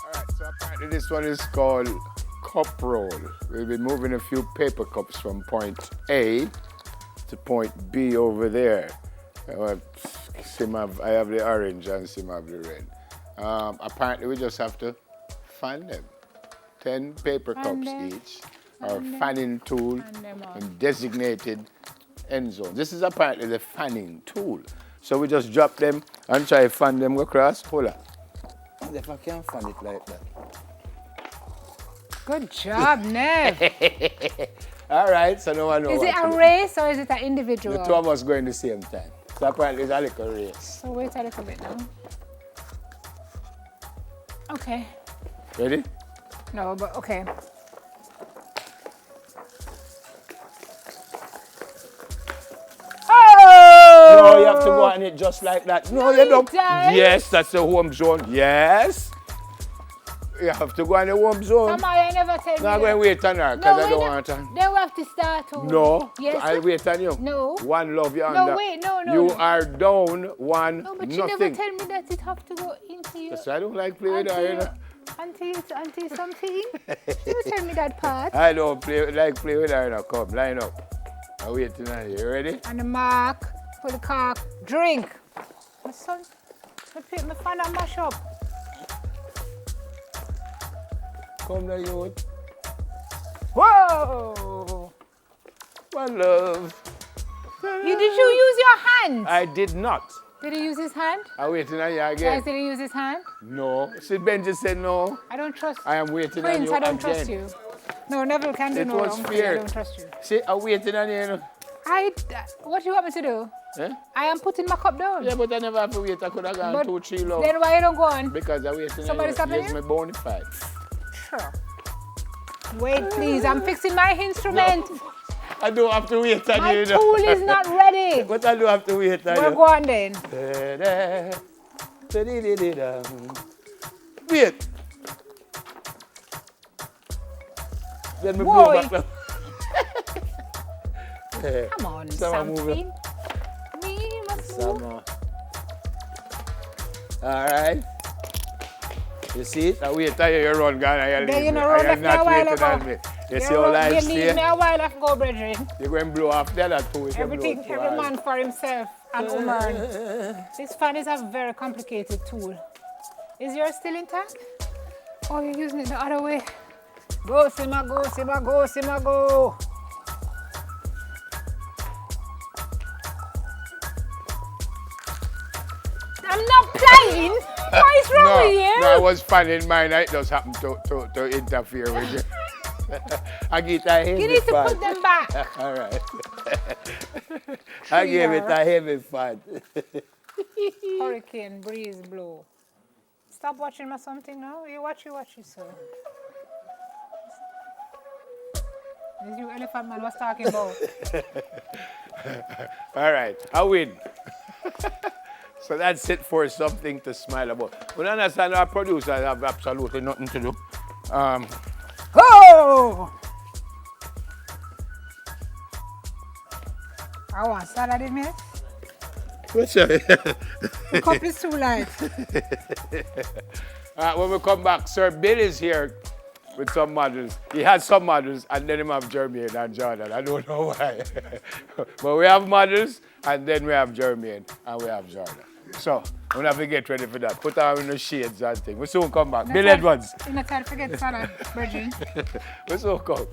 Alright, so apparently this one is called cup roll. We'll be moving a few paper cups from point A to point B over there. I have the orange and Sim have the red. Apparently we just have to fan them. 10 paper cups each. Our fanning tool and designated end zone. This is apparently the fanning tool. So we just drop them and try to fan them across. Hold on. If I can fan it like that. Good job, Nev. All right, so no one knows. Is it a race or is it an individual? The two of us going the same time. So apparently it's a little race. So wait a little bit now. Okay. Ready? No, but okay. Oh! No, you have to go on it just like that. No, you don't. Yes, that's the home zone. Yes. You have to go on the home zone. Come on, you never tell me. No, I'm going to wait on her because I don't want to. Then we have to start over. No, Yes. I'll wait on you. No. One love, you're No, under. wait, no. You are down one, No, but nothing. you never tell me that it have to go into you. Yes, I don't like playing with her, you know. Until something. You tell me that part. I don't play with her, you know. Come, line up. I'm waiting on you. You ready? And the mark, put the cork, drink. My son, my fan and mash up. Come now, youth. Whoa! One love. Did you use your hand? I did not. Did he use his hand? I'm waiting on you Guys, again. did he use his hand? No. See, Benji said no. I don't trust you. I am waiting on Prince, you I don't again. trust you. No, Neville can do It no was wrong. fair. I don't trust you. See, I'm waiting on you, you know. What do you want me to do? Eh? I am putting my cup down. Yeah, but I never have to wait. I could have gone But 2, 3 love. Then why you don't go on? Because I'm waiting Somebody on stop you. Here's you? my bona fide. Sure. Wait, please. I'm fixing my instrument. I don't have to wait on My you, you know. tool is not ready. But I do have to wait on We'll you. go on then. Wait. Then me Boy. blow back now. Come on, Summer movie. something. Me must move. Summer. All right. You see it? I wait till you run, gone, and Then you you leave me. know, run I am left me a not while waiting ago. on me. You see how life You leave me stay? a while ago, brethren. You're going to blow off the other two. Every man for himself and woman. This fan is a very complicated tool. Is yours still intact? Oh, you're using it the other way. Go, Sima, go, Sima, go, Sima, go. I'm not playing. What is wrong with you? No, I was fanning mine. It just happened to interfere with you. I get a heavy You need to fan. put them back. All right. I gave it a heavy fan. Hurricane breeze blow. Stop watching my something now. You watch it, sir. This you elephant man was talking about. All right, I win. So that's it for something to smile about. We understand our producers have absolutely nothing to do. Oh! I want salad in me. What's that? The cup is too light. When we come back, Sir Bill is here with some models. He has some models, and then he have Jermaine and Jordan. I don't know why. But we have models, and then we have Jermaine, and we have Jordan. So, we'll have to get ready for that. Put on the shades and things. We soon come back. Bill Edwards. You're not trying to forget salad, Bridget. We soon come.